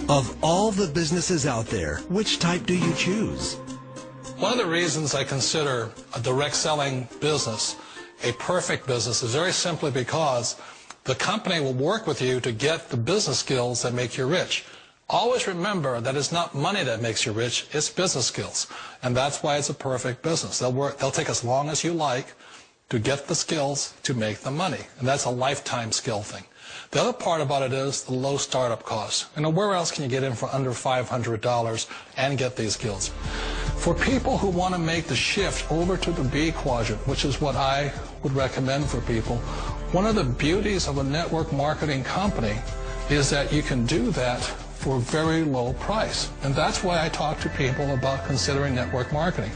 Of all the businesses out there, which type do you choose? One of the reasons I consider a direct selling business a perfect business is very simply because the company will work with you to get the business skills that make you rich. Always remember that it's not money that makes you rich, it's business skills. And that's why it's a perfect business. They'll take as long as you like to get the skills to make the money. And that's a lifetime skill thing. The other part about it is the low startup costs. Where else can you get in for under $500 and get these skills? For people who want to make the shift over to the B quadrant, which is what I would recommend for people, one of the beauties of a network marketing company is that you can do that for a very low price. And that's why I talk to people about considering network marketing.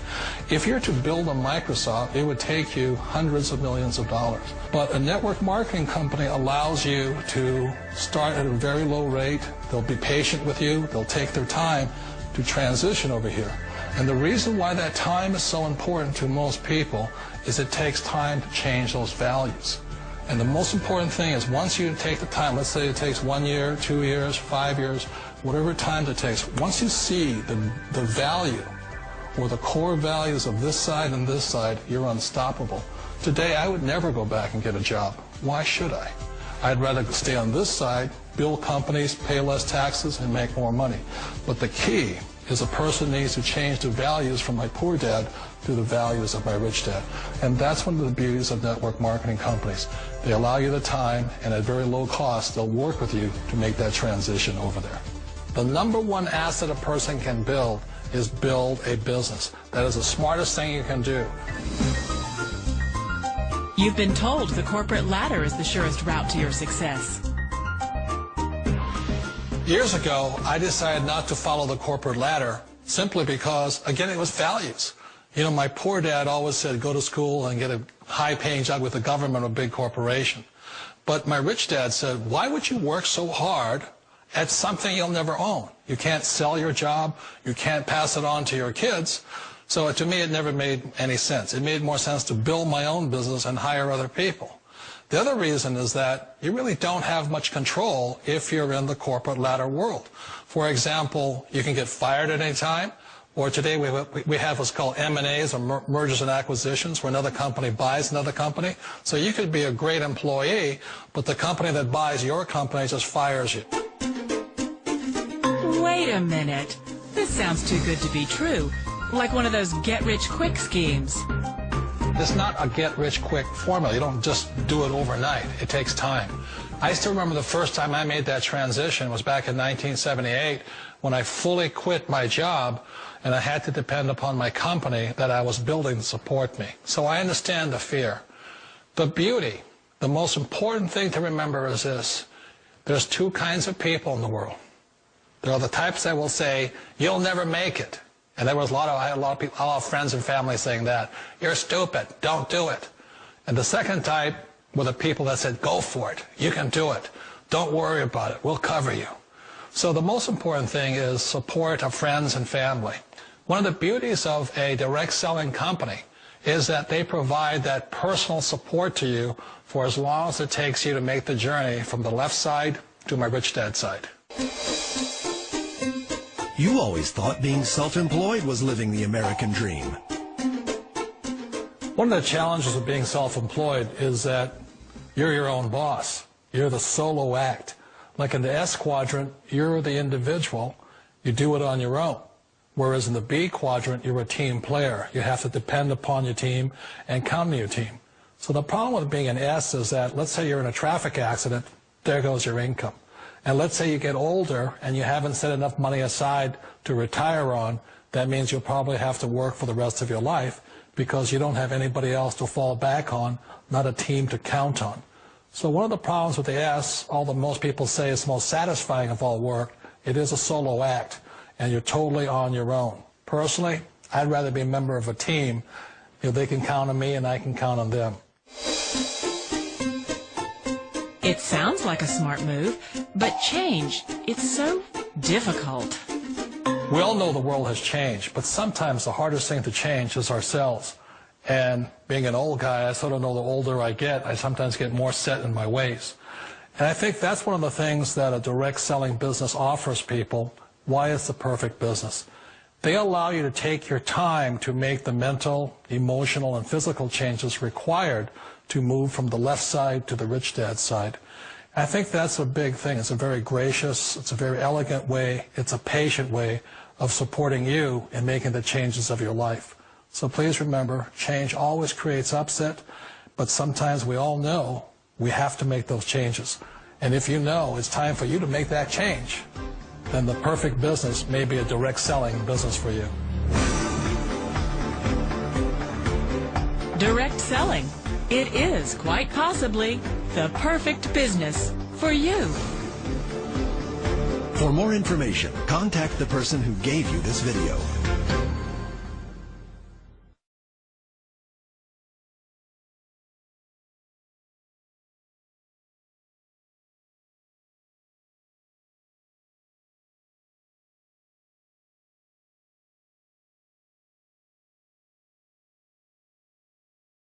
If you're to build a Microsoft, it would take you hundreds of millions of dollars. But a network marketing company allows you to start at a very low rate. They'll be patient with you. They'll take their time to transition over here. And the reason why that time is so important to most people is it takes time to change those values. And the most important thing is once you take the time, let's say it takes 1 year, 2 years, 5 years, whatever time it takes, once you see the value or the core values of this side and this side, you're unstoppable. Today, I would never go back and get a job. Why should I? I'd rather stay on this side, build companies, pay less taxes, and make more money. But the key is a person needs to change the values from my poor dad to the values of my rich dad. And that's one of the beauties of network marketing companies. They allow you the time, and at very low cost, they'll work with you to make that transition over there. The number one asset a person can build is build a business. That is the smartest thing you can do. You've been told the corporate ladder is the surest route to your success. Years ago, I decided not to follow the corporate ladder simply because, again, it was values. My poor dad always said, go to school and get a high-paying job with the government or a big corporation. But my rich dad said, why would you work so hard at something you'll never own? You can't sell your job. You can't pass it on to your kids. So to me, it never made any sense. It made more sense to build my own business and hire other people. The other reason is that you really don't have much control if you're in the corporate ladder world. For example, you can get fired at any time, or today we have what's called M&As, or mergers and acquisitions, where another company buys another company. So you could be a great employee, but the company that buys your company just fires you. Wait a minute. This sounds too good to be true. Like one of those get-rich-quick schemes. It's not a get-rich-quick formula. You don't just do it overnight. It takes time. I still remember the first time I made that transition was back in 1978 when I fully quit my job and I had to depend upon my company that I was building to support me. So I understand the fear. The beauty, the most important thing to remember is this. There's two kinds of people in the world. There are the types that will say, you'll never make it. And I had a lot of friends and family saying that. You're stupid. Don't do it. And the second type were the people that said, go for it. You can do it. Don't worry about it. We'll cover you. So the most important thing is support of friends and family. One of the beauties of a direct selling company is that they provide that personal support to you for as long as it takes you to make the journey from the left side to my rich dad side. You always thought being self-employed was living the American dream. One of the challenges of being self-employed is that you're your own boss. You're the solo act. Like in the S quadrant, you're the individual. You do it on your own. Whereas in the B quadrant, you're a team player. You have to depend upon your team and count on your team. So the problem with being an S is that, let's say you're in a traffic accident, there goes your income. And let's say you get older and you haven't set enough money aside to retire on, that means you'll probably have to work for the rest of your life because you don't have anybody else to fall back on, not a team to count on. So one of the problems with the S, although most people say it's the most satisfying of all work, it is a solo act, and you're totally on your own. Personally, I'd rather be a member of a team. They can count on me and I can count on them. It sounds like a smart move, but change, it's so difficult. We all know the world has changed, but sometimes the hardest thing to change is ourselves. And being an old guy, I sort of know the older I get, I sometimes get more set in my ways. And I think that's one of the things that a direct selling business offers people. Why it's the perfect business. They allow you to take your time to make the mental, emotional, and physical changes required to move from the left side to the rich dad side. I think that's a big thing. It's a very gracious, it's a very elegant way, it's a patient way of supporting you in making the changes of your life. So please remember, change always creates upset, but sometimes we all know we have to make those changes. And if you know it's time for you to make that change, then the perfect business may be a direct selling business for you. Direct selling. It is quite possibly the perfect business for you. For more information, contact the person who gave you this video.